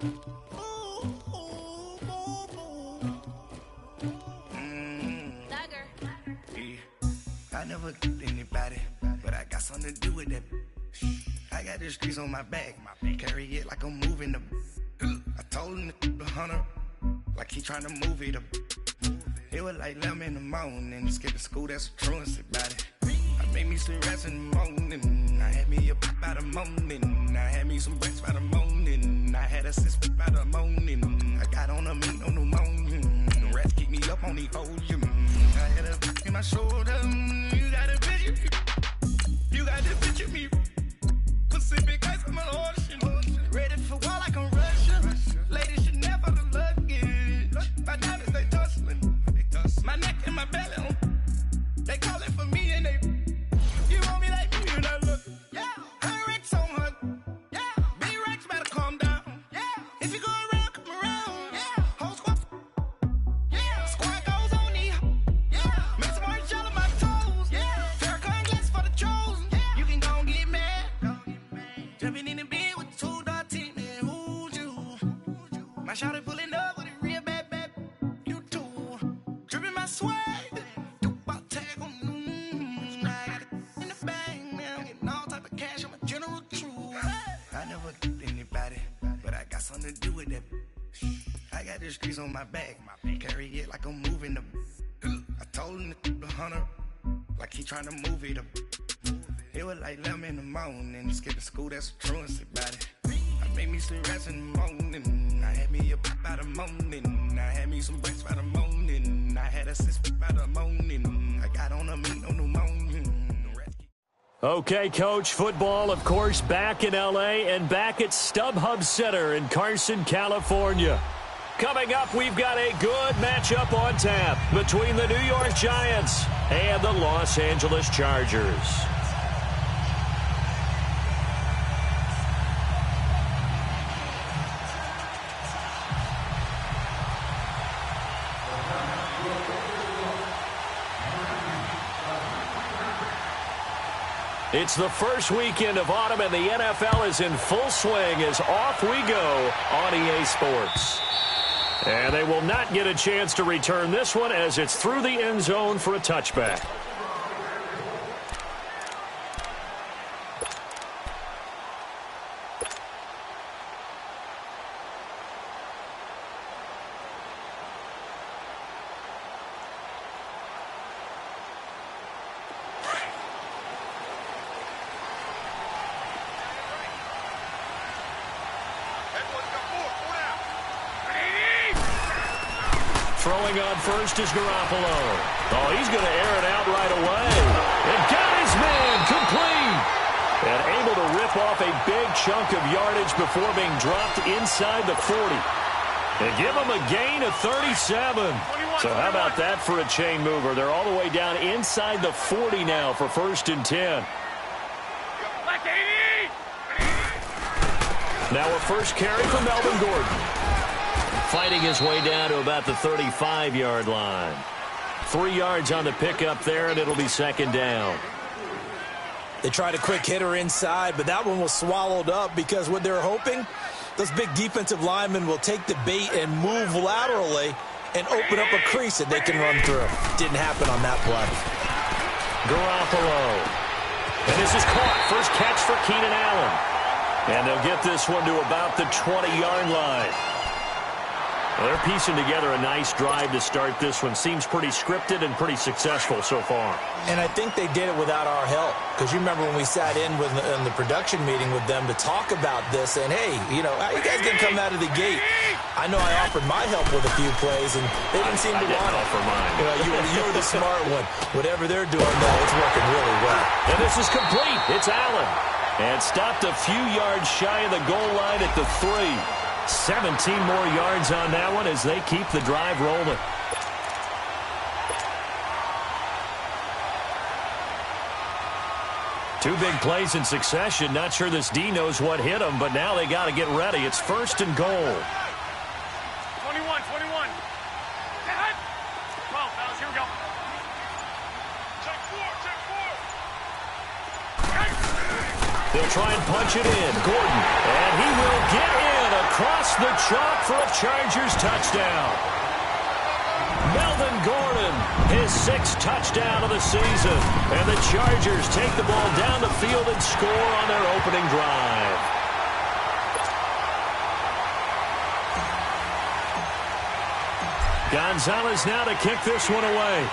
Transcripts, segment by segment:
I never killed anybody, but I got something to do with that. I got the streets on my back, carry it like I'm moving the. I told him the hunter, like he trying to move it up. It was like 11 in the morning, skipping school, that's a truancy about it. I made me some rest in the morning, I had me up by the morning, I had me some breaks by the morning, I had a sis by the morning, I got on a meat on the morning, the rats keep me up on the ocean, I had a bitch in my shoulder, you got a bitch, you got the bitch in me, Pacific ice on my ocean, ready for war like I'm Russian, ladies should never the luggage, my diamonds they tussling, my neck and my belly, they calling for me and they, you want me like me and I look, yeah, her Rex on her, yeah, big Rex better calm down, yeah, if you go around, come around, yeah, whole squad, yeah, squad goes on me, yeah, make some orange gel on my toes, yeah, Farrakhan glass for the chosen, yeah, you can go and get mad, jumping in the bed with 2 dark teeth, man, who's you, my shawty pulling up with a real bad, you too, dripping my swag. Something to do with that. I got the streets on my back, carry it like I'm moving the. I told him the hunter, like he trying to move it up. It was like 11 in the morning, skipping school, that's a truancy about it. I made me some rest in the morning, I had me up by the morning, I had me some breaks by the morning, I had a sis by the morning, I got on a meat on the morning. Okay, Coach, football, of course, back in L.A. and back at StubHub Center in Carson, California. Coming up, we've got a good matchup on tap between the New York Giants and the Los Angeles Chargers. It's the first weekend of autumn, and the NFL is in full swing as off we go on EA Sports. And they will not get a chance to return this one as it's through the end zone for a touchback. Throwing on first is Garoppolo. Oh, he's going to air it out right away. And got his man complete. And able to rip off a big chunk of yardage before being dropped inside the 40. And give him a gain of 37. So how about that for a chain mover? They're all the way down inside the 40 now for 1st and 10. Now a first carry for Melvin Gordon. Fighting his way down to about the 35-yard line. 3 yards on the pickup there, and it'll be 2nd down. They tried a quick hitter inside, but that one was swallowed up because what they're hoping, those big defensive linemen will take the bait and move laterally and open up a crease that they can run through. Didn't happen on that play. Garoppolo. And this is caught. First catch for Keenan Allen. And they'll get this one to about the 20-yard line. Well, they're piecing together a nice drive to start this one. Seems pretty scripted and pretty successful so far. And I think they did it without our help. Because you remember when we sat in the production meeting with them to talk about this. And, hey, you know, how you guys going to come out of the gate? I know I offered my help with a few plays, and they didn't seem to want it. Offer mine. You were the smart one. Whatever they're doing, though, it's working really well. And this is complete. It's Allen. And stopped a few yards shy of the goal line at the 3. 17 more yards on that one as they keep the drive rolling. Two big plays in succession. Not sure this D knows what hit him, but now they got to get ready. It's 1st and goal. 21. 12, fellas, here we go. Check 4. He'll try and punch it in. Gordon. And he will get in across the chalk for a Chargers touchdown. Melvin Gordon, his 6th touchdown of the season. And the Chargers take the ball down the field and score on their opening drive. Gonzalez now to kick this one away.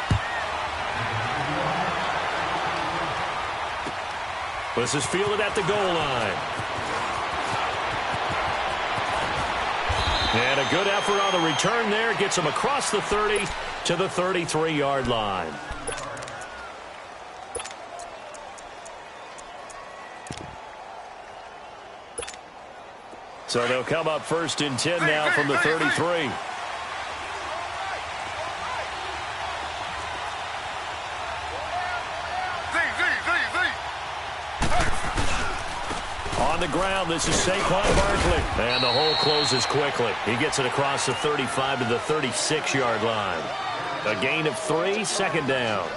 This is fielded at the goal line. And a good effort on the return there. Gets him across the 30 to the 33-yard line. So they'll come up 1st and 10 now from the 33. On the ground, this is Saquon Barkley. And the hole closes quickly. He gets it across the 35 to the 36-yard line. A gain of 3, 2nd down.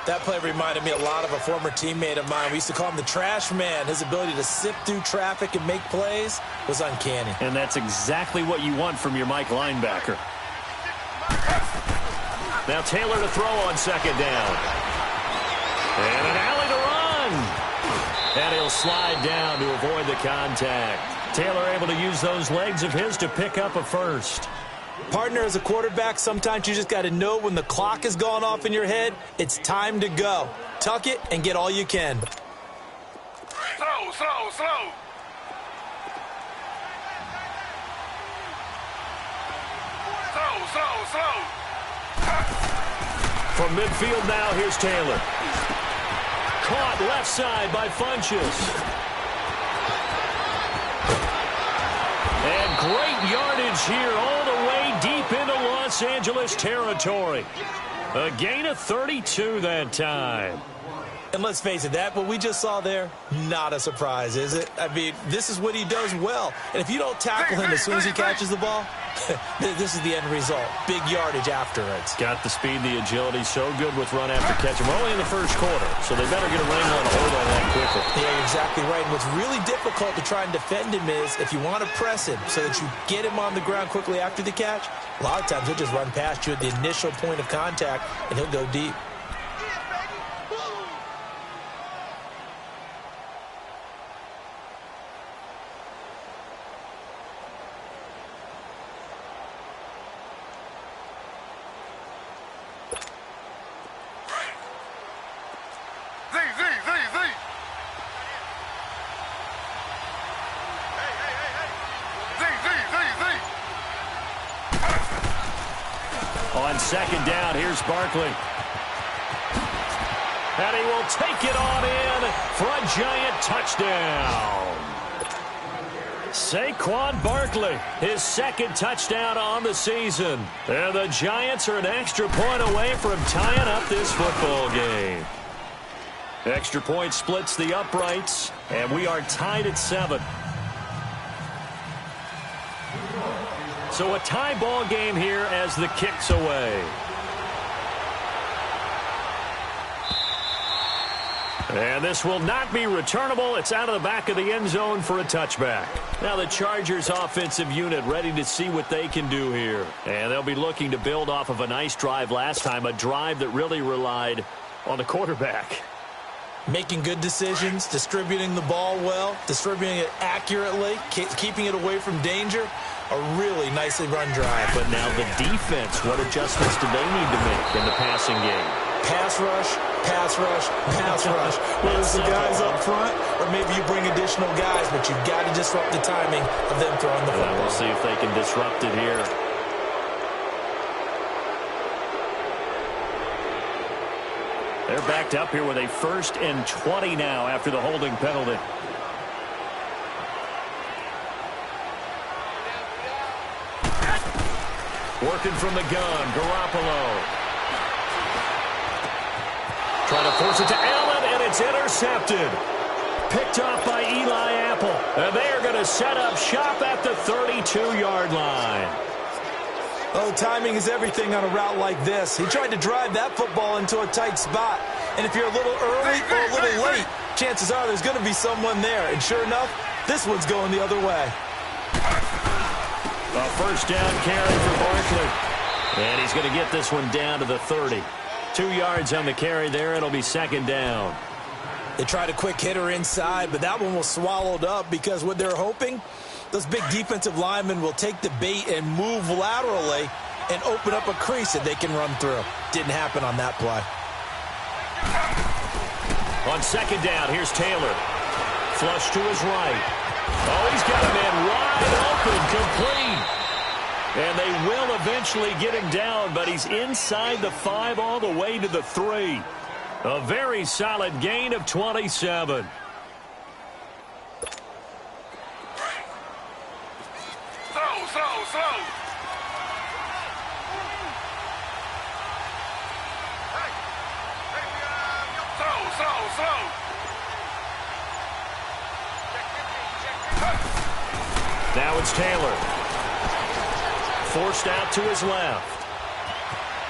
That play reminded me a lot of a former teammate of mine. We used to call him the trash man. His ability to sift through traffic and make plays was uncanny. And that's exactly what you want from your Mike linebacker. Now Taylor to throw on 2nd down. And an alley to run. And he'll slide down to avoid the contact. Taylor able to use those legs of his to pick up a 1st. Partner, as a quarterback, sometimes you just got to know when the clock has gone off in your head, it's time to go. Tuck it and get all you can. Slow. From midfield now, here's Taylor. Caught left side by Funchess. And great yardage here all the way deep into Los Angeles territory. A gain of 32 that time. And let's face it, that what we just saw there, not a surprise, is it? I mean, this is what he does well. And if you don't tackle him as soon as he catches the ball, this is the end result. Big yardage afterwards. Got the speed, the agility, so good with run after catch. We're only in the 1st quarter, so they better get a wrangle and a hold on that quickly. Yeah, you're exactly right. And what's really difficult to try and defend him is if you want to press him so that you get him on the ground quickly after the catch, a lot of times he'll just run past you at the initial point of contact, and he'll go deep. On 2nd down, here's Barkley. And he will take it on in for a giant touchdown. Saquon Barkley, his 2nd touchdown on the season. And the Giants are an extra point away from tying up this football game. Extra point splits the uprights, and we are tied at 7. So a tie ball game here as the kick's away. And this will not be returnable. It's out of the back of the end zone for a touchback. Now the Chargers offensive unit ready to see what they can do here. And they'll be looking to build off of a nice drive last time, a drive that really relied on the quarterback. Making good decisions, distributing the ball well, distributing it accurately, keeping it away from danger. A really nicely run drive. But now the defense, what adjustments do they need to make in the passing game? Pass rush, pass rush, pass rush. Whether it's the guys up front or maybe you bring additional guys, but you've got to disrupt the timing of them throwing the football. We'll see if they can disrupt it here. They're backed up here with a 1st and 20 now after the holding penalty. Working from the gun, Garoppolo. Trying to force it to Allen, and it's intercepted. Picked off by Eli Apple. And they are going to set up shop at the 32-yard line. Oh, timing is everything on a route like this. He tried to drive that football into a tight spot. And if you're a little early or a little late, chances are there's going to be someone there. And sure enough, this one's going the other way. A first down carry for Barkley. And he's going to get this one down to the 30. 2 yards on the carry there. It'll be second down. They tried a quick hitter inside, but that one was swallowed up because what they're hoping, those big defensive linemen will take the bait and move laterally and open up a crease that they can run through. Didn't happen on that play. On second down, here's Taylor. Flush to his right. Oh, he's got a man wide open, complete. And they will eventually get him down, but he's inside the 5 all the way to the 3. A very solid gain of 27. Slow. Now it's Taylor. Forced out to his left.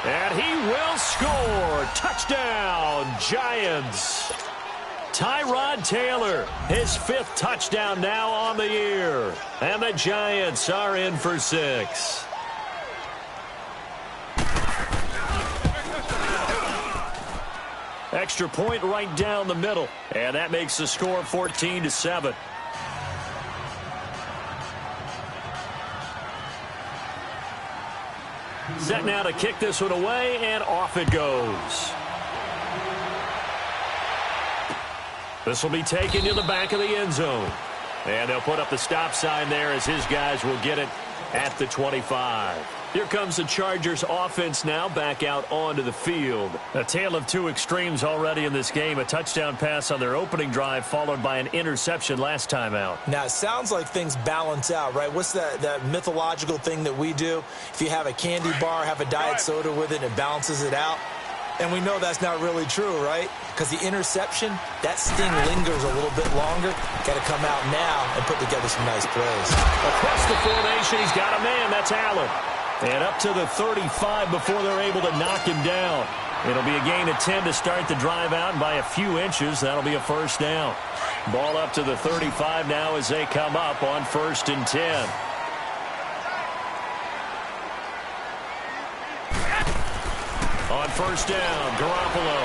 And he will score. Touchdown, Giants. Tyrod Taylor, his 5th touchdown now on the year. And the Giants are in for 6. Extra point right down the middle. And that makes the score 14-7. Set now to kick this one away, and off it goes. This will be taken to the back of the end zone. And they'll put up the stop sign there as his guys will get it at the 25. Here comes the Chargers offense now back out onto the field. A tale of 2 extremes already in this game. A touchdown pass on their opening drive followed by an interception last time out. Now, it sounds like things balance out, right? What's that mythological thing that we do? If you have a candy bar, have a diet soda with it, it balances it out. And we know that's not really true, right? Because the interception, that sting lingers a little bit longer. Got to come out now and put together some nice plays. Across the formation, he's got a man. That's Allen. And up to the 35 before they're able to knock him down. It'll be a gain of 10 to start the drive out, and by a few inches, that'll be a first down. Ball up to the 35 now as they come up on 1st and 10. On first down, Garoppolo.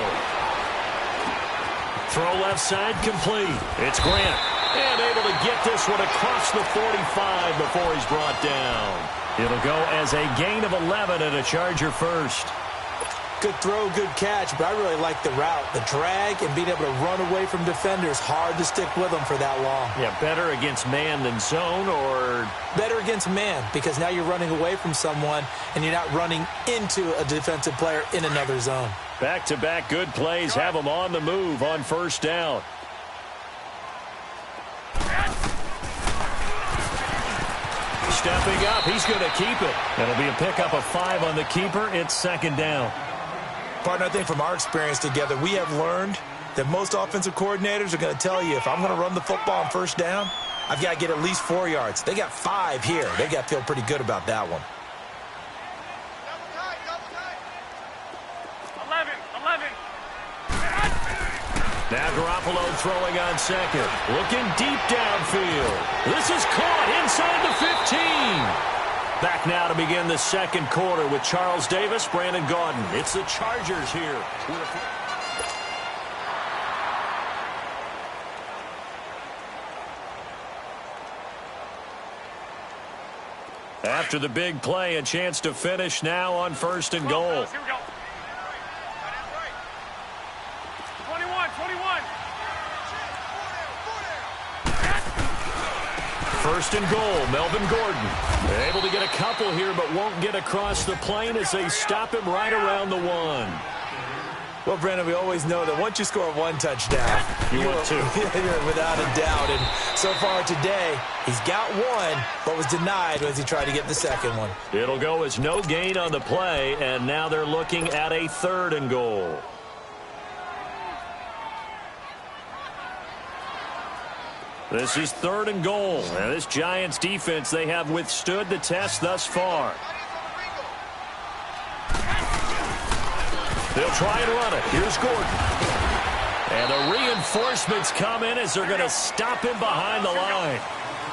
Throw left side, complete. It's Grant. And able to get this one across the 45 before he's brought down. It'll go as a gain of 11 and a Charger first. Good throw, good catch, but I really like the route. The drag and being able to run away from defenders, hard to stick with them for that long. Yeah, better against man than zone, or? Better against man, because now you're running away from someone and you're not running into a defensive player in another zone. Back-to-back good plays have them on the move on first down. Stepping up, he's going to keep it. That'll be a pickup of 5 on the keeper. It's second down. Partner, I think from our experience together, we have learned that most offensive coordinators are going to tell you, if I'm going to run the football on first down, I've got to get at least 4 yards. They got 5 here. They got to feel pretty good about that one. 11. Now Garoppolo throwing on second. Looking deep downfield. This is caught inside the 15. Back now to begin the second quarter with Charles Davis, Brandon Gaudin. It's the Chargers here. After the big play, a chance to finish now on 1st and goal. Here we go. 21. 1st and goal, Melvin Gordon. They're able to get a couple here, but won't get across the plane as they stop him right around the 1. Well, Brandon, we always know that once you score 1 touchdown, you're without a doubt. And so far today, he's got 1, but was denied as he tried to get the second one. It'll go as no gain on the play, and now they're looking at a 3rd and goal. This is 3rd and goal. Now, this Giants defense, they have withstood the test thus far. They'll try and run it. Here's Gordon. And the reinforcements come in as they're going to stop him behind the line.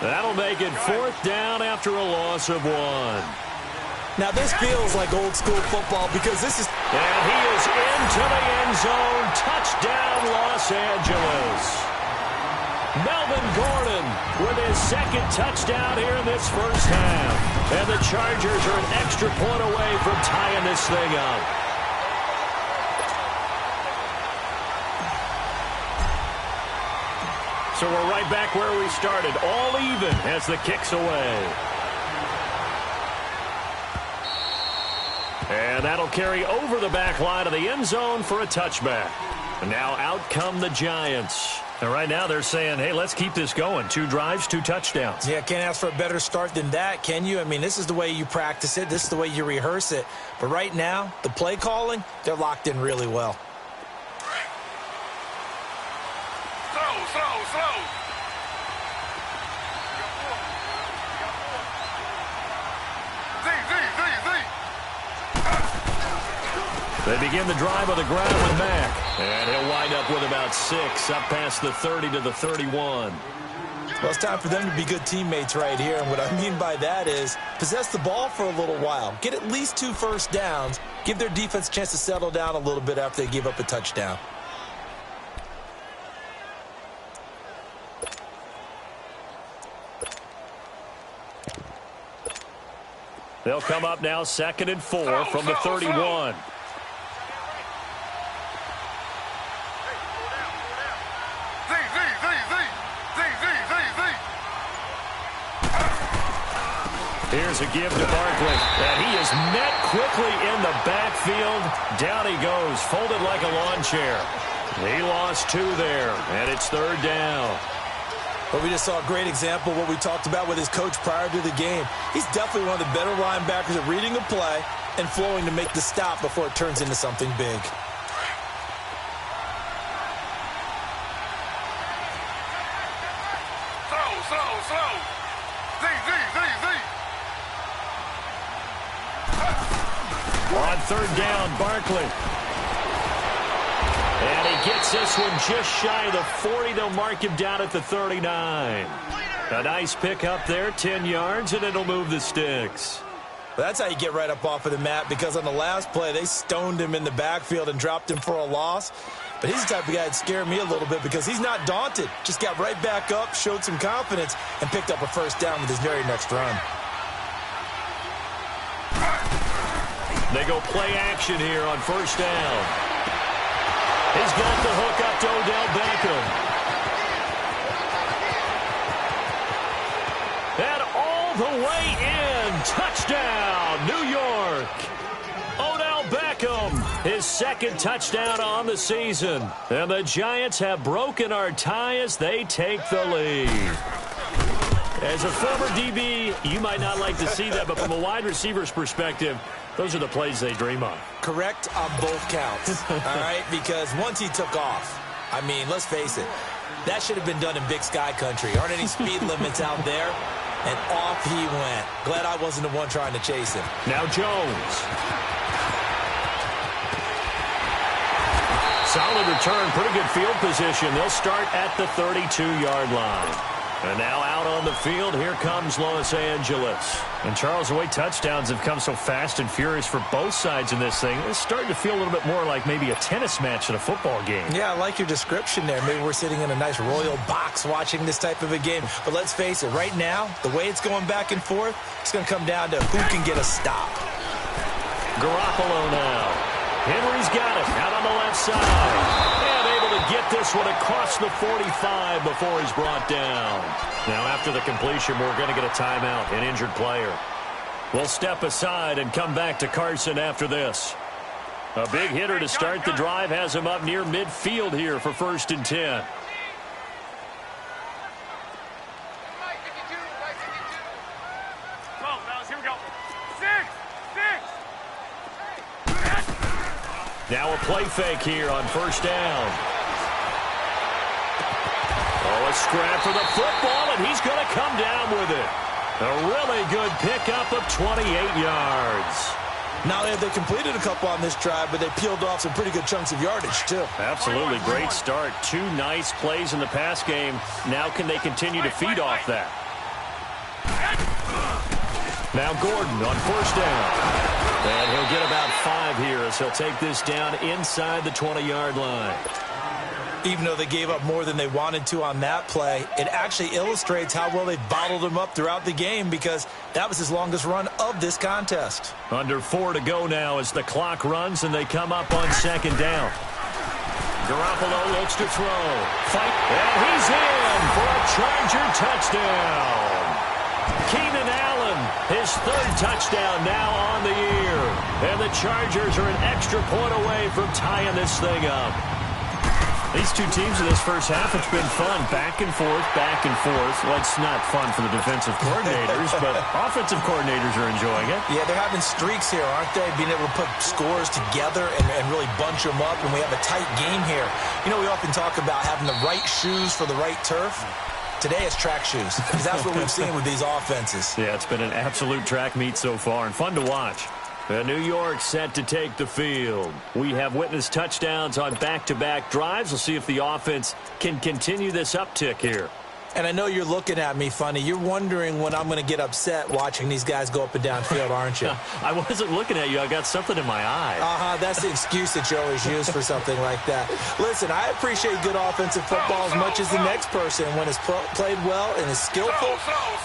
That'll make it 4th down after a loss of 1. Now, this feels like old-school football because this is... And he is into the end zone. Touchdown, Los Angeles. Melvin Gordon with his 2nd touchdown here in this first half. And the Chargers are an extra point away from tying this thing up. So we're right back where we started, all even as the kick's away. And that'll carry over the back line of the end zone for a touchback. And now out come the Giants. And right now they're saying, hey, let's keep this going. 2 drives, 2 touchdowns. Yeah, can't ask for a better start than that, can you? I mean, this is the way you practice it. This is the way you rehearse it. But right now, the play calling, they're locked in really well. Slow. They begin the drive on the ground with Mack. And he'll wind up with about 6, up past the 30 to the 31. Well, it's time for them to be good teammates right here. And what I mean by that is possess the ball for a little while. Get at least 2 first downs. Give their defense a chance to settle down a little bit after they give up a touchdown. They'll come up now 2nd and 4 from the 31. Here's a give to Barkley. And he is met quickly in the backfield. Down he goes, folded like a lawn chair. He lost 2 there, and it's 3rd down. But we just saw a great example of what we talked about with his coach prior to the game. He's definitely one of the better linebackers at reading a play and flowing to make the stop before it turns into something big. Slow. On 3rd down, Barkley. And he gets this one just shy of the 40. They'll mark him down at the 39. A nice pick up there, 10 yards, and it'll move the sticks. Well, that's how you get right up off of the mat, because on the last play, they stoned him in the backfield and dropped him for a loss. But he's the type of guy that scared me a little bit because he's not daunted. Just got right back up, showed some confidence, and picked up a first down with his very next run. They go play action here on 1st down. He's got the hook up to Odell Beckham. And all the way in. Touchdown, New York. Odell Beckham, his 2nd touchdown on the season. And the Giants have broken our tie as they take the lead. As a former DB, you might not like to see that, but from a wide receiver's perspective, those are the plays they dream of. Correct on both counts, all right? Because once he took off, I mean, let's face it, that should have been done in Big Sky country. Aren't any speed limits out there? And off he went. Glad I wasn't the one trying to chase him. Now Jones. Solid return, pretty good field position. They'll start at the 32-yard line. And now out on the field, here comes Los Angeles. And Charles, the way touchdowns have come so fast and furious for both sides in this thing, it's starting to feel a little bit more like maybe a tennis match in a football game. Yeah, I like your description there. Maybe we're sitting in a nice royal box watching this type of a game. But let's face it, right now, the way it's going back and forth, it's going to come down to who can get a stop. Garoppolo now. Henry's got it out on the left side. And able to get this one across the 45 before he's brought down. Now after the completion, we're going to get a timeout, an injured player. We'll step aside and come back to Carson after this. A big hitter to start the drive has him up near midfield here for 1st and 10. Now a play fake here on 1st down. Oh, a scrap for the football, and he's going to come down with it. A really good pickup of 28 yards. Not only have they completed a couple on this drive, but they peeled off some pretty good chunks of yardage, too. Absolutely great start. 2 nice plays in the pass game. Now can they continue to feed off that? Now Gordon on first down. And he'll get about 5 here as he'll take this down inside the 20-yard line. Even though they gave up more than they wanted to on that play, it actually illustrates how well they bottled him up throughout the game because that was his longest run of this contest. Under 4 to go now as the clock runs and they come up on second down. Garoppolo looks to throw. Fight, and he's in for a Charger touchdown. Keenan Allen, his 3rd touchdown now on the year. And the Chargers are an extra point away from tying this thing up. These two teams in this first half, it's been fun. Back and forth, back and forth. Well, it's not fun for the defensive coordinators, but offensive coordinators are enjoying it. Yeah, they're having streaks here, aren't they? Being able to put scores together and really bunch them up, and we have a tight game here. You know, we often talk about having the right shoes for the right turf. Today it's track shoes, because that's what we've seen with these offenses. Yeah, it's been an absolute track meet so far, and fun to watch. New York set to take the field. We have witnessed touchdowns on back-to-back drives. We'll see if the offense can continue this uptick here. And I know you're looking at me funny. You're wondering when I'm going to get upset watching these guys go up and down field, aren't you? I wasn't looking at you. I got something in my eye. That's the excuse that you always use for something like that. Listen, I appreciate good offensive football as much as the next person. When it's played well and is skillful,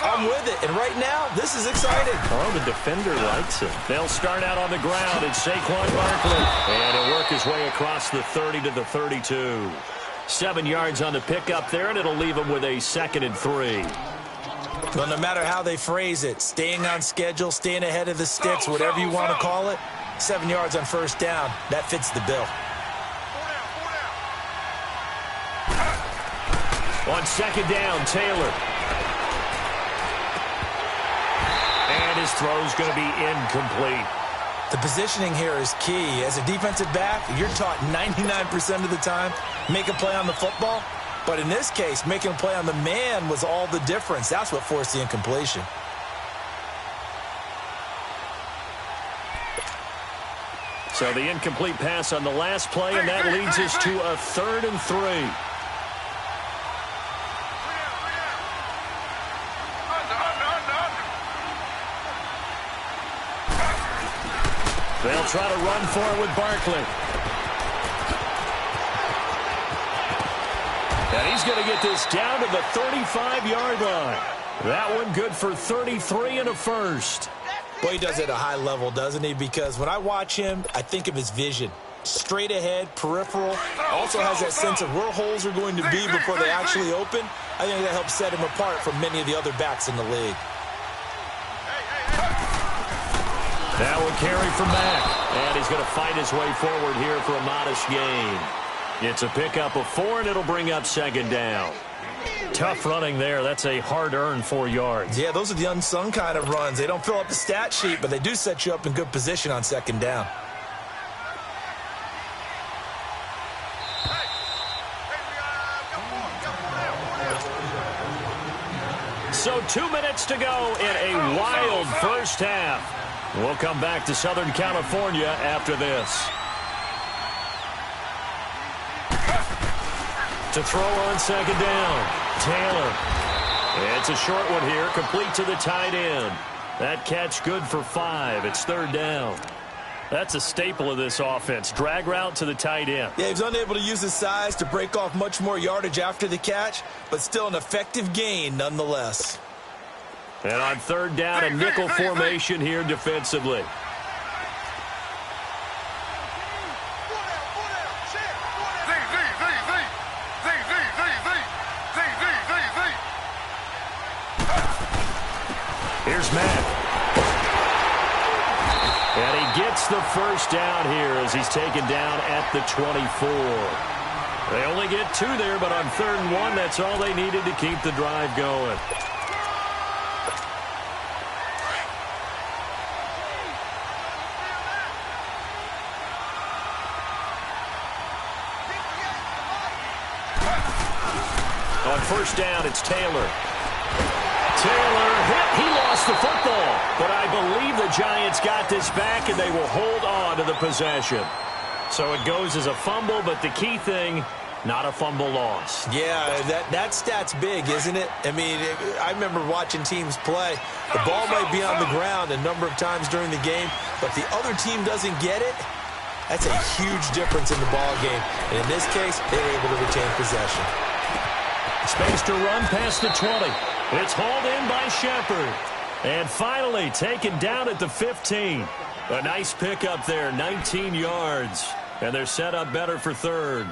I'm with it. And right now, this is exciting. Oh, the defender likes it. They'll start out on the ground. It's Saquon Barkley. And he'll work his way across the 30 to the 32. 7 yards on the pickup there, and it'll leave him with a 2nd and 3. Well, no matter how they phrase it, staying on schedule, staying ahead of the sticks, whatever you want to call it, 7 yards on first down, that fits the bill. On second down, Taylor. And his throw's going to be incomplete. The positioning here is key. As a defensive back, you're taught 99% of the time, make a play on the football. But in this case, making a play on the man was all the difference. That's what forced the incompletion. So the incomplete pass on the last play, and that leads us to a 3rd and 3. They'll try to run for it with Barkley. And he's going to get this down to the 35-yard line. That one good for 33 and a first. Boy, he does it at a high level, doesn't he? Because when I watch him, I think of his vision. Straight ahead, peripheral. Also has that sense of where holes are going to be before they actually open. I think that helps set him apart from many of the other backs in the league. That will carry for Mack. And he's going to fight his way forward here for a modest gain. It's a pickup of 4, and it'll bring up second down. Tough running there. That's a hard-earned 4 yards. Yeah, those are the unsung kind of runs. They don't fill up the stat sheet, but they do set you up in good position on second down. So 2 minutes to go in a wild first half. We'll come back to Southern California after this. To throw on second down, Taylor. It's a short one here, complete to the tight end. That catch good for 5. It's 3rd down. That's a staple of this offense. Drag route to the tight end. Yeah, he was unable to use his size to break off much more yardage after the catch, but still an effective gain nonetheless. And on 3rd down, a nickel formation here defensively. Here's Matt. And he gets the first down here as he's taken down at the 24. They only get 2 there, but on 3rd and 1, that's all they needed to keep the drive going. On 1st down, it's Taylor. Taylor hit. He lost the football, but I believe the Giants Giants got this back, and they will hold on to the possession. So it goes as a fumble, but the key thing, not a fumble loss. Yeah, that stat's big, isn't it? I mean, I remember watching teams play. The ball might be on the ground a number of times during the game, but the other team doesn't get it. That's a huge difference in the ball game. And in this case, they were able to retain possession. Space to run past the 20. It's hauled in by Shepard. And finally taken down at the 15. A nice pickup there, 19 yards. And they're set up better for third.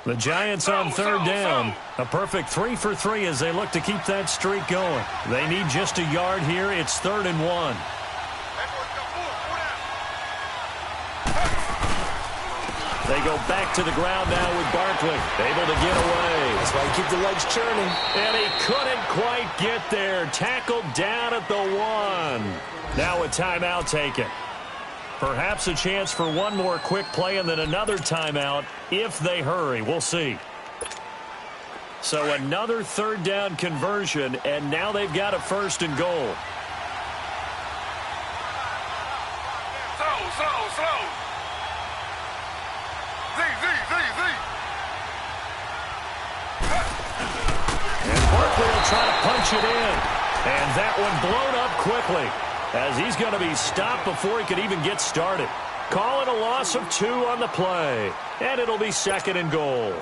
The Giants on third down. A perfect 3 for 3 as they look to keep that streak going. They need just a yard here. It's 3rd and 1. They go back to the ground now with Barkley. Able to get away. That's why you keep the legs churning. And he couldn't quite get there. Tackled down at the 1. Now a timeout taken. Perhaps a chance for one more quick play and then another timeout if they hurry. We'll see. So another third down conversion, and now they've got a 1st and goal. Slow. And Barkley will try to punch it in. And that one blown up quickly as he's going to be stopped before he could even get started. Call it a loss of 2 on the play. And it'll be 2nd and goal.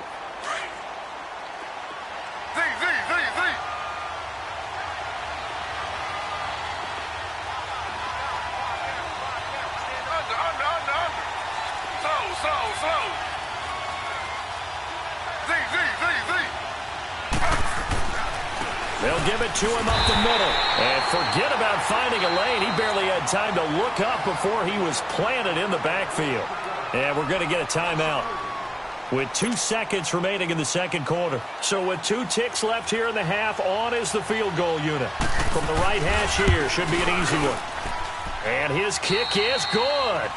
Slow. They'll give it to him up the middle. And forget about finding a lane. He barely had time to look up before he was planted in the backfield. And we're going to get a timeout with 2 seconds remaining in the second quarter. So with 2 ticks left here in the half, on is the field goal unit. From the right hash here, should be an easy one. And his kick is good.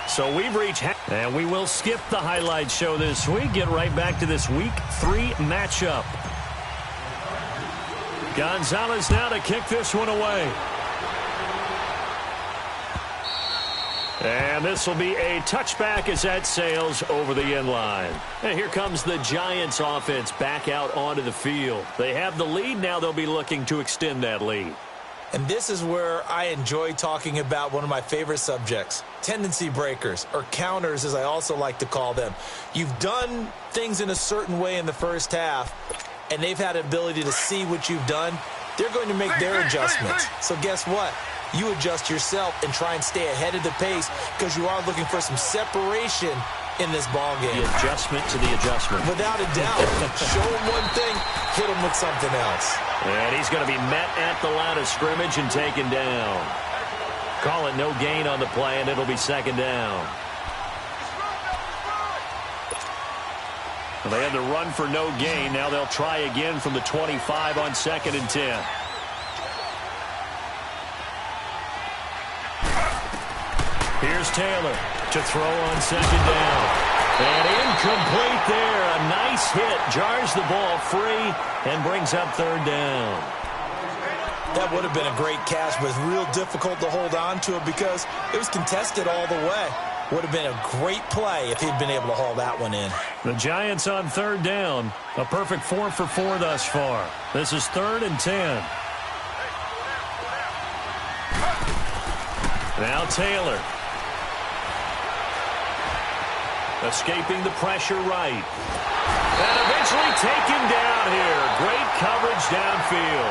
So we've reached half. And we will skip the highlight show this week. Get right back to this Week 3 matchup. Gonzalez now to kick this one away. And this will be a touchback as that sails over the end line. And here comes the Giants offense back out onto the field. They have the lead. Now they'll be looking to extend that lead. And this is where I enjoy talking about one of my favorite subjects, tendency breakers, or counters as I also like to call them. You've done things in a certain way in the first half, and they've had an ability to see what you've done. They're going to make their adjustments. So guess what? You adjust yourself and try and stay ahead of the pace because you are looking for some separation in this ball game. The adjustment to the adjustment. Without a doubt. Show him one thing, hit him with something else. And he's going to be met at the line of scrimmage and taken down. Call it no gain on the play, and it'll be 2nd down. Well, they had to run for no gain. Now they'll try again from the 25 on 2nd and 10. Here's Taylor to throw on 2nd down. And incomplete there. A nice hit. Jars the ball free and brings up 3rd down. That would have been a great catch, but it's real difficult to hold on to it because it was contested all the way. Would have been a great play if he'd been able to haul that one in. The Giants on 3rd down. A perfect 4 for 4 thus far. This is 3rd and 10. Now Taylor. Escaping the pressure right. And eventually taken down here. Great coverage downfield.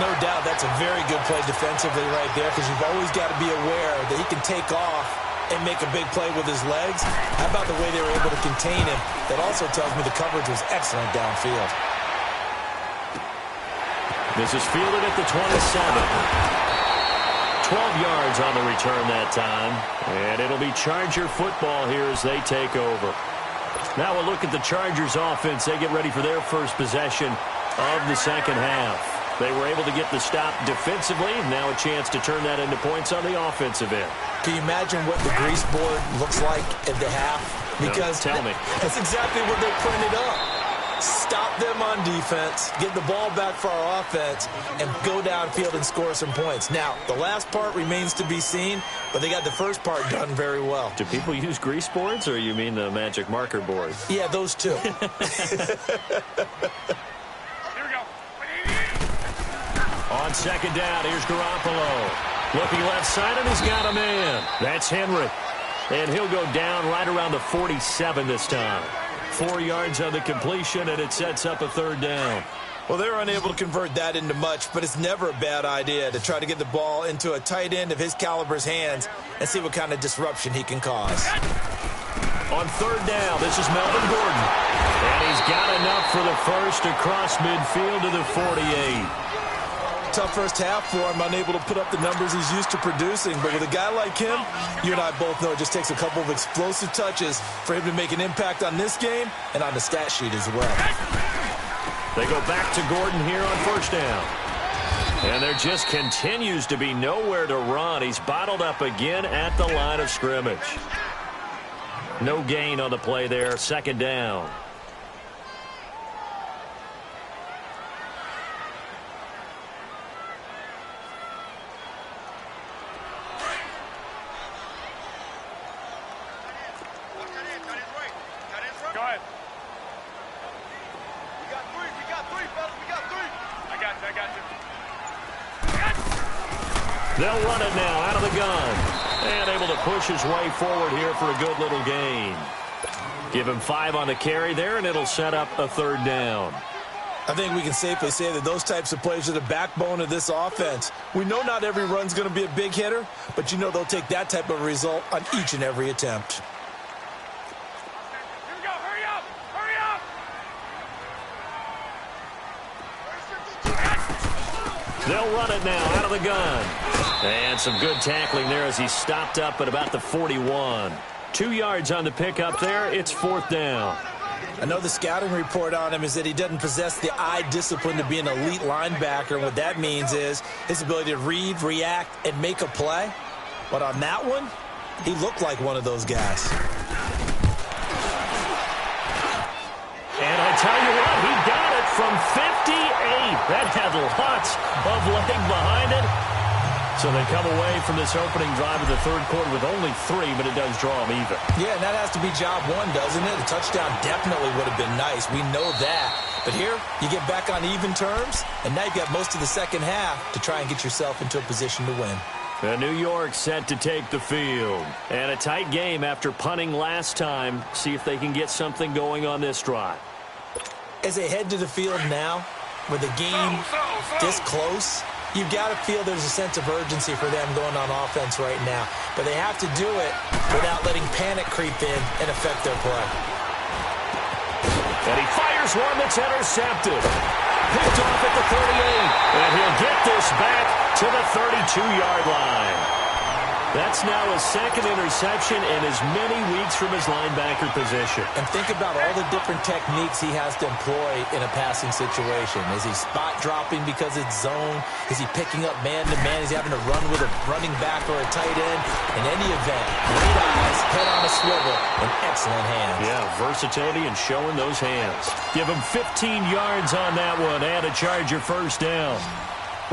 No doubt that's a very good play defensively right there because you've always got to be aware that he can take off and make a big play with his legs. How about the way they were able to contain him? That also tells me the coverage was excellent downfield. This is fielded at the 27. 12 yards on the return that time. And it'll be Charger football here as they take over. Now we'll look at the Chargers offense. They get ready for their first possession of the second half. They were able to get the stop defensively. Now a chance to turn that into points on the offensive end. Can you imagine what the grease board looks like at the half? Because no, tell me. That's exactly what they printed up. stop them on defense, get the ball back for our offense, and go downfield and score some points. Now, the last part remains to be seen, but they got the first part done very well. Do people use grease boards, or you mean the magic marker board? Yeah, those two. Here we go. On second down, here's Garoppolo. Looking left side, and he's got a man. That's Henry. And he'll go down right around the 47 this time. 4 yards on the completion, and it sets up a third down. Well, they were unable to convert that into much, but it's never a bad idea to try to get the ball into a tight end of his caliber's hands and see what kind of disruption he can cause. On third down, this is Melvin Gordon. And he's got enough for the first across midfield to the 48. Tough first half for him, unable to put up the numbers he's used to producing. But with a guy like him, you and I both know it just takes a couple of explosive touches for him to make an impact on this game and on the stat sheet as well. They go back to Gordon here on first down. And there just continues to be nowhere to run. He's bottled up again at the line of scrimmage. No gain on the play there, second down. Go ahead. We got three, fellas. We got three. I got you. They'll run it now out of the gun. And able to push his way forward here for a good little gain. Give him 5 on the carry there, and it'll set up a third down. I think we can safely say that those types of plays are the backbone of this offense. We know not every run's going to be a big hitter, but you know they'll take that type of result on each and every attempt. Here we go. Hurry up. Hurry up. They'll run it now out of the gun. And some good tackling there as he stopped up at about the 41. 2 yards on the pickup there. It's fourth down. I know the scouting report on him is that he doesn't possess the eye discipline to be an elite linebacker. And what that means is his ability to read, react, and make a play. But on that one, he looked like one of those guys. And I tell you what, he got it from 58. That had lots of leg behind it. So they come away from this opening drive of the third quarter with only 3, but it does draw them even. Yeah, and that has to be job one, doesn't it? A touchdown definitely would have been nice. We know that. But here, you get back on even terms, and now you've got most of the second half to try and get yourself into a position to win. New York set to take the field. And a tight game after punting last time. See if they can get something going on this drive. As they head to the field now, with the game this close, you've got to feel there's a sense of urgency for them going on offense right now. But they have to do it without letting panic creep in and affect their play. And he fires one that's intercepted. Picked off at the 38. And he'll get this back to the 32-yard line. That's now his second interception in as many weeks from his linebacker position. And think about all the different techniques he has to employ in a passing situation. Is he spot dropping because it's zone? Is he picking up man-to-man? Is he having to run with a running back or a tight end? In any event, great eyes, head on a swivel, and excellent hands. Yeah, versatility and showing those hands. Give him 15 yards on that one and a Charger first down.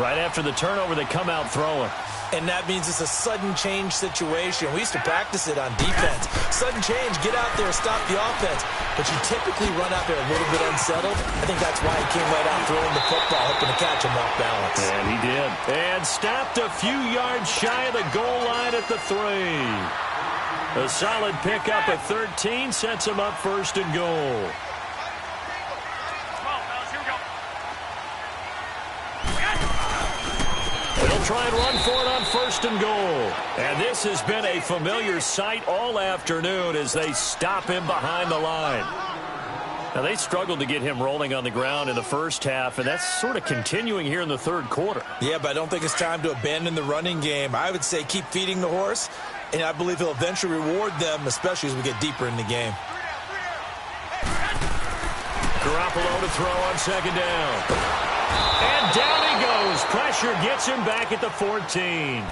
Right after the turnover, they come out throwing. And that means it's a sudden change situation. We used to practice it on defense. Sudden change, get out there, stop the offense. But you typically run out there a little bit unsettled. I think that's why he came right out throwing the football, hoping to catch him off balance. And he did. And stopped a few yards shy of the goal line at the 3. A solid pickup at 13 sets him up first and goal. They'll try and run for it on first and goal. And this has been a familiar sight all afternoon as they stop him behind the line. Now, they struggled to get him rolling on the ground in the first half, and that's sort of continuing here in the third quarter. Yeah, but I don't think it's time to abandon the running game. I would say keep feeding the horse, and I believe he'll eventually reward them, especially as we get deeper in the game. Garoppolo to throw on second down. And down he goes. Pressure gets him back at the 14.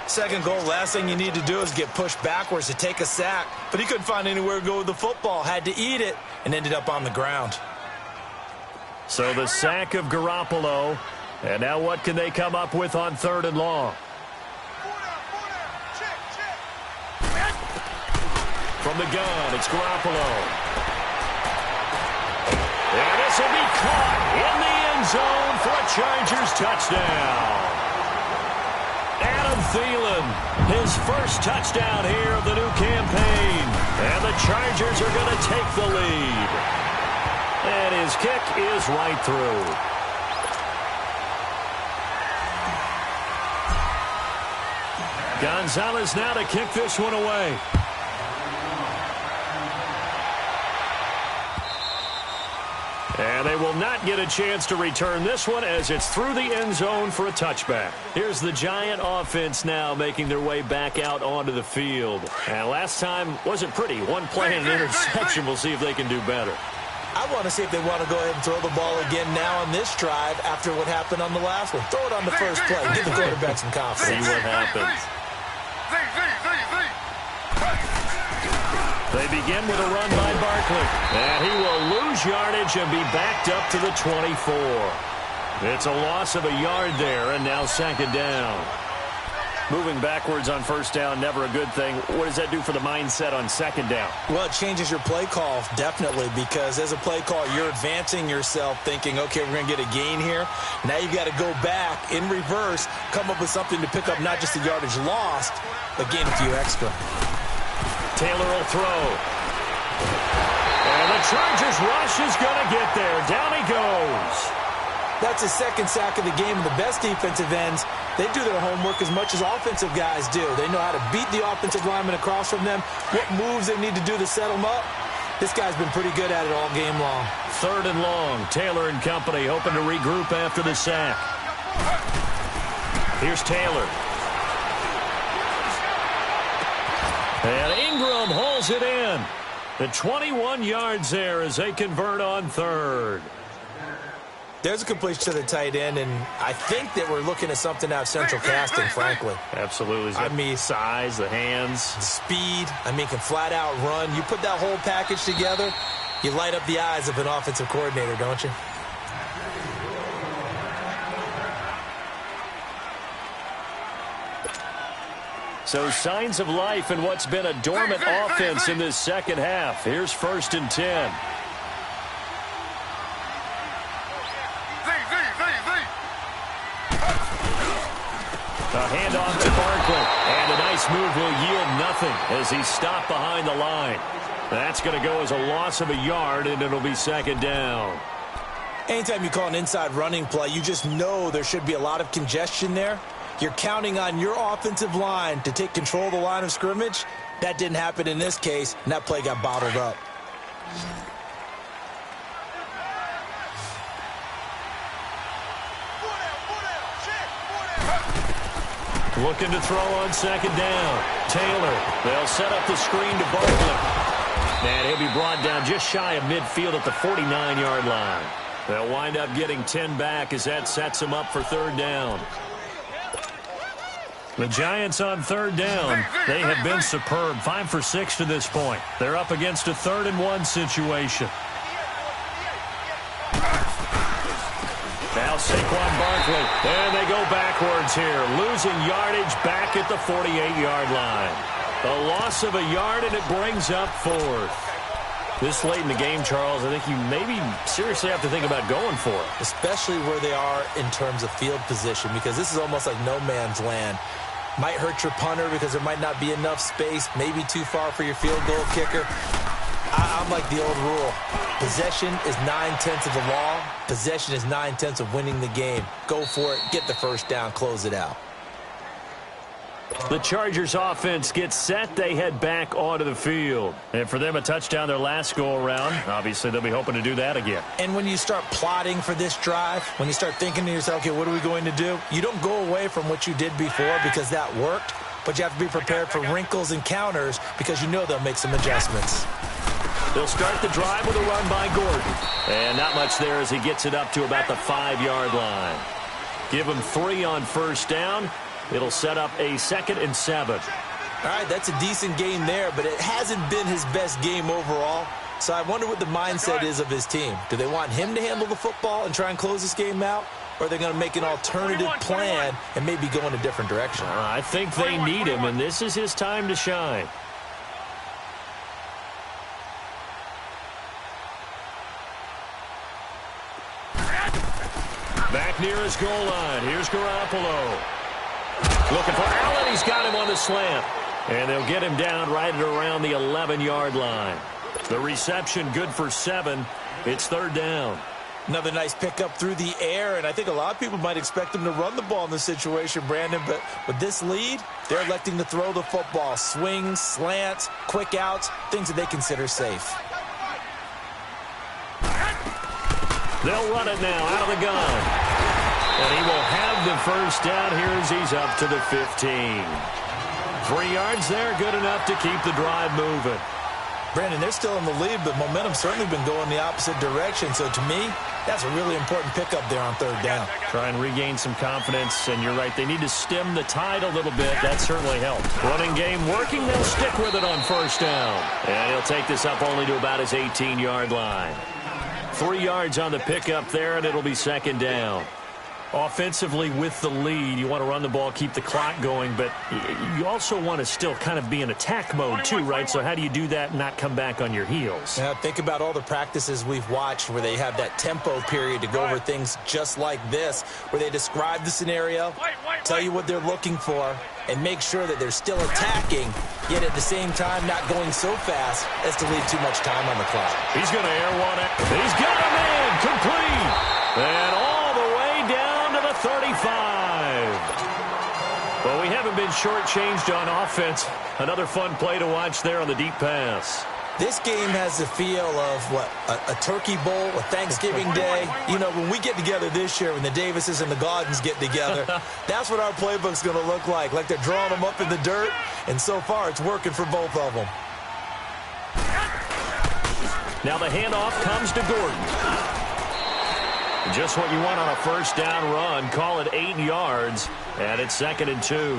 Second goal, last thing you need to do is get pushed backwards to take a sack. But he couldn't find anywhere to go with the football. Had to eat it and ended up on the ground. So the sack of Garoppolo. And now what can they come up with on 3rd and long? From the gun, it's Garoppolo. And this will be caught in the end zone for a Chargers touchdown. Adam Thielen, his first touchdown here of the new campaign. And the Chargers are going to take the lead. And his kick is right through. Gonzalez now to kick this one away. And they will not get a chance to return this one as it's through the end zone for a touchback. Here's the Giant offense now making their way back out onto the field. And last time wasn't pretty. One play and an interception. We'll see if they can do better. I want to see if they want to go ahead and throw the ball again now on this drive after what happened on the last one. Throw it on the first play. Give the quarterback some confidence. See what happens. They begin with a run by Barkley. And he will lose yardage and be backed up to the 24. It's a loss of a yard there, and now 2nd down. Moving backwards on 1st down, never a good thing. What does that do for the mindset on 2nd down? Well, it changes your play call, definitely, because as a play call, you're advancing yourself thinking, okay, we're going to get a gain here. Now you've got to go back in reverse, come up with something to pick up not just the yardage lost, but gain a few extra. Taylor will throw. And the Chargers rush is going to get there. Down he goes. That's his 2nd sack of the game, and the best defensive ends, they do their homework as much as offensive guys do. They know how to beat the offensive lineman across from them, what moves they need to do to set them up. This guy's been pretty good at it all game long. 3rd and long. Taylor and company hoping to regroup after the sack. Here's Taylor. And Ingram hauls it in. The 21 yards there as they convert on 3rd. There's a completion to the tight end, and I think that we're looking at something out of central casting, frankly. Absolutely. I mean, size, the hands. Speed. I mean, can flat out run. You put that whole package together, you light up the eyes of an offensive coordinator, don't you? So signs of life in what's been a dormant offense in this 2nd half. Here's 1st and 10. A handoff to Barkley. And a nice move will yield nothing as he's stopped behind the line. That's going to go as a loss of a yard, and it'll be 2nd down. Anytime you call an inside running play, you just know there should be a lot of congestion there. You're counting on your offensive line to take control of the line of scrimmage. That didn't happen in this case, and that play got bottled up. Looking to throw on 2nd down. Taylor, they'll set up the screen to Barkley. And he'll be brought down just shy of midfield at the 49-yard line. They'll wind up getting 10 back as that sets him up for 3rd down. The Giants on 3rd down, they have been superb. 5 for 6 to this point. They're up against a 3rd and 1 situation. Now Saquon Barkley, and they go backwards here, losing yardage back at the 48-yard line. A loss of a yard, and it brings up 4th. This late in the game, Charles, I think you maybe seriously have to think about going for it. Especially where they are in terms of field position, because this is almost like no man's land. Might hurt your punter because there might not be enough space, maybe too far for your field goal kicker. I'm like the old rule. Possession is 9/10 of the law. Possession is 9/10 of winning the game. Go for it, get the 1st down, close it out. The Chargers offense gets set. They head back onto the field. And for them, a touchdown their last go-around. Obviously, they'll be hoping to do that again. And when you start plotting for this drive, when you start thinking to yourself, okay, what are we going to do? You don't go away from what you did before because that worked, but you have to be prepared for wrinkles and counters because you know they'll make some adjustments. They'll start the drive with a run by Gordon. And not much there as he gets it up to about the 5-yard line. Give him 3 on 1st down. It'll set up a 2nd and 7. All right, that's a decent game there, but it hasn't been his best game overall. So I wonder what the mindset is of his team. Do they want him to handle the football and try and close this game out? Or are they going to make an alternative plan and maybe go in a different direction? I think they need him, and this is his time to shine. Back near his goal line. Here's Garoppolo. Looking for Allen. He's got him on the slant. And they'll get him down right at around the 11-yard line. The reception good for 7. It's third down. Another nice pickup through the air, and I think a lot of people might expect him to run the ball in this situation, Brandon, but with this lead, they're electing to throw the football. Swings, slants, quick outs, things that they consider safe. They'll run it now out of the gun. And he will have the first down here as he's up to the 15. 3 yards there, good enough to keep the drive moving. Brandon, they're still in the lead, but momentum's certainly been going the opposite direction. So to me, that's a really important pickup there on third down. Try and regain some confidence, and you're right, they need to stem the tide a little bit. That certainly helped. Running game working, they'll stick with it on first down. And he'll take this up only to about his 18-yard line. 3 yards on the pickup there, and it'll be second down. Offensively with the lead, you want to run the ball, keep the clock going, but you also want to still kind of be in attack mode too, right? So how do you do that and not come back on your heels? Yeah, think about all the practices we've watched where they have that tempo period to go over things just like this, where they describe the scenario, tell you what they're looking for, and make sure that they're still attacking, yet at the same time not going so fast as to leave too much time on the clock. He's going to air one. He's got a man complete. And all the way down to the 35. Well, we haven't been shortchanged on offense. Another fun play to watch there on the deep pass. This game has the feel of, what, a turkey bowl, a Thanksgiving day. You know, when we get together this year, when the Davises and the Gaudens get together, that's what our playbook's going to look like they're drawing them up in the dirt, and so far it's working for both of them. Now the handoff comes to Gordon. Just what you want on a first down run. Call it 8 yards, and it's 2nd and 2.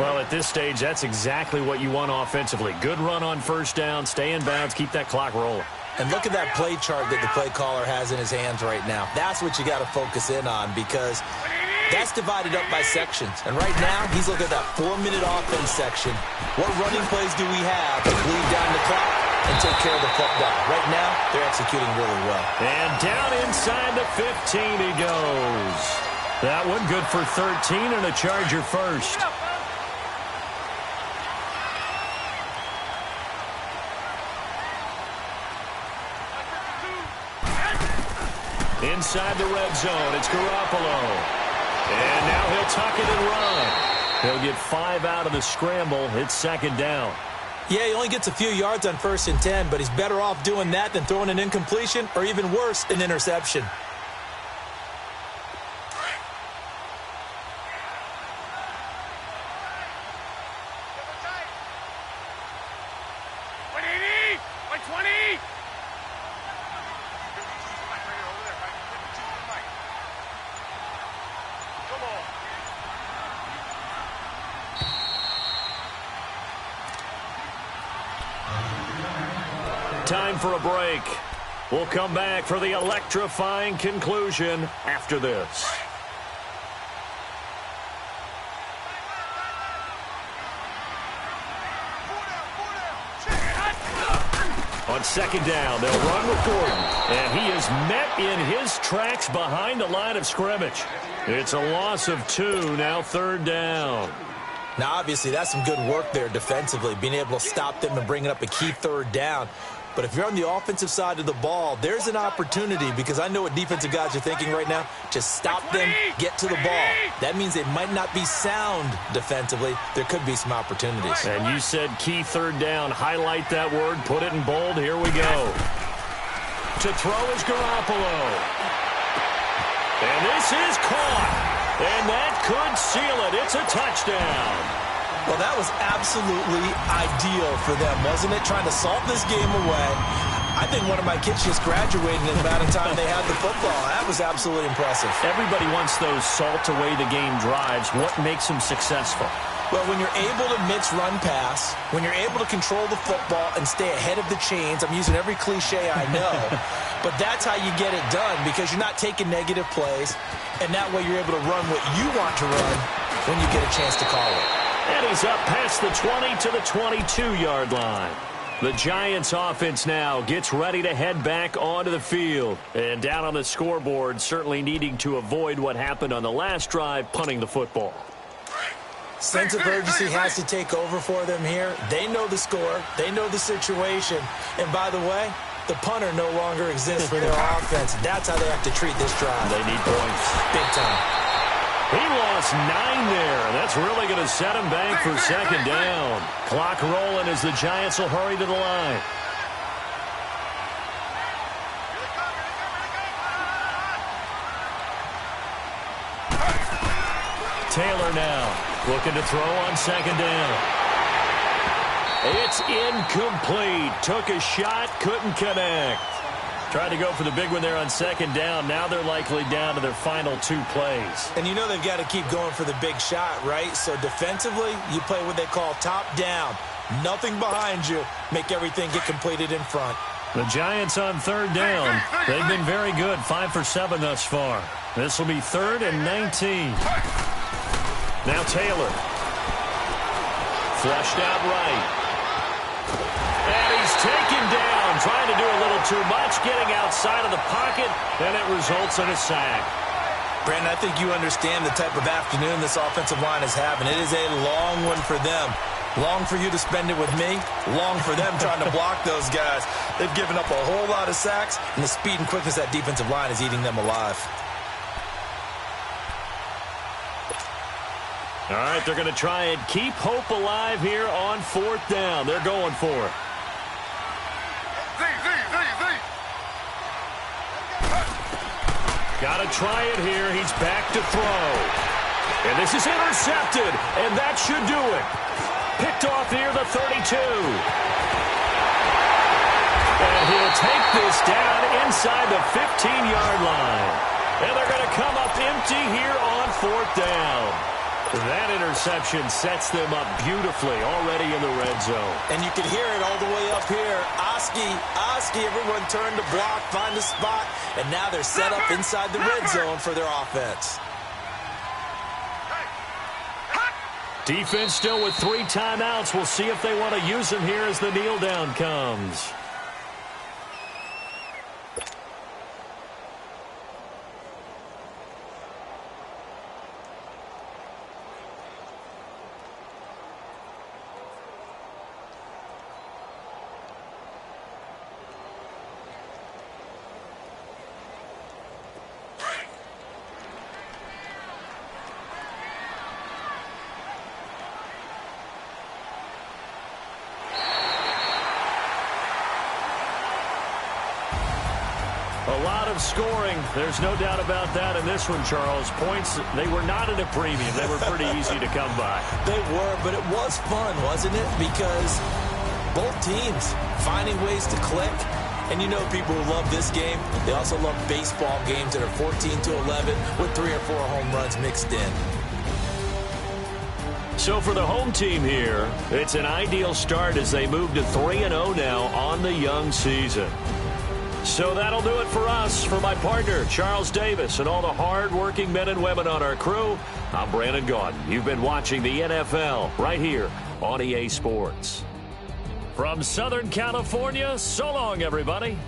Well, at this stage, that's exactly what you want offensively. Good run on first down, stay in bounds, keep that clock rolling. And look at that play chart that the play caller has in his hands right now. That's what you got to focus in on, because that's divided up by sections. And right now, he's looking at that 4-minute offense section. What running plays do we have to bleed down the clock and take care of the football? Right now, they're executing really well. And down inside the 15 he goes. That one good for 13 and a Charger first. Inside the red zone, it's Garoppolo. And now he'll tuck it and run. He'll get 5 out of the scramble. It's 2nd down. Yeah, he only gets a few yards on 1st and 10, but he's better off doing that than throwing an incompletion, or even worse, an interception. Time for a break. We'll come back for the electrifying conclusion after this. On 2nd down, they'll run with Gordon. And he is met in his tracks behind the line of scrimmage. It's a loss of 2, now 3rd down. Now, obviously, that's some good work there defensively, being able to stop them and bringing up a key 3rd down. But if you're on the offensive side of the ball, there's an opportunity, because I know what defensive guys are thinking right now. Just stop them, get to the ball. That means they might not be sound defensively. There could be some opportunities. And you said key 3rd down. Highlight that word. Put it in bold. Here we go. To throw is Garoppolo. And this is caught. And that could seal it. It's a touchdown. Well, that was absolutely ideal for them, wasn't it? Trying to salt this game away. I think one of my kids just graduated in the amount of time they had the football. That was absolutely impressive. Everybody wants those salt away the game drives. What makes them successful? Well, when you're able to mix run pass, when you're able to control the football and stay ahead of the chains, I'm using every cliche I know, but that's how you get it done because you're not taking negative plays, and that way you're able to run what you want to run when you get a chance to call it. And he's up past the 20 to the 22-yard line. The Giants offense now gets ready to head back onto the field. And down on the scoreboard, certainly needing to avoid what happened on the last drive, punting the football. Sense of urgency has to take over for them here. They know the score. They know the situation. And by the way, the punter no longer exists for their offense. That's how they have to treat this drive. They need points. Big time. He lost 9 there. That's really going to set him back for second down. Clock rolling as the Giants will hurry to the line. Taylor now looking to throw on second down. It's incomplete. Took a shot, couldn't connect. Tried to go for the big one there on second down. Now they're likely down to their final 2 plays. And you know they've got to keep going for the big shot, right? So defensively, you play what they call top down. Nothing behind you. Make everything get completed in front. The Giants on third down. They've been very good, 5 for 7 thus far. This will be 3rd and 19. Now Taylor. Flushed out right. And he's taken down, trying to do a little too much, getting outside of the pocket, and it results in a sack. Brandon, I think you understand the type of afternoon this offensive line is having. It is a long one for them. Long for you to spend it with me. Long for them trying to block those guys. They've given up a whole lot of sacks, and the speed and quickness of that defensive line is eating them alive. All right, they're going to try and keep hope alive here on 4th down. They're going for it. Got to try it here. He's back to throw. And this is intercepted, and that should do it. Picked off near the 32. And he'll take this down inside the 15-yard line. And they're going to come up empty here on 4th down. That interception sets them up beautifully already in the red zone. And you can hear it all the way up here. Oski, everyone turned to block, find a spot, and now they're set up inside the red zone for their offense. Defense still with 3 timeouts. We'll see if they want to use them here as the kneel down comes. A lot of scoring. There's no doubt about that in this one, Charles. Points, they were not at a premium. They were pretty easy to come by. They were, but it was fun, wasn't it? Because both teams finding ways to click. And you know people who love this game, they also love baseball games that are 14-11 with 3 or 4 home runs mixed in. So for the home team here, it's an ideal start as they move to 3-0 now on the young season. So that'll do it for us. For my partner, Charles Davis, and all the hard-working men and women on our crew, I'm Brandon Gaudin. You've been watching the NFL right here on EA Sports. From Southern California, so long, everybody.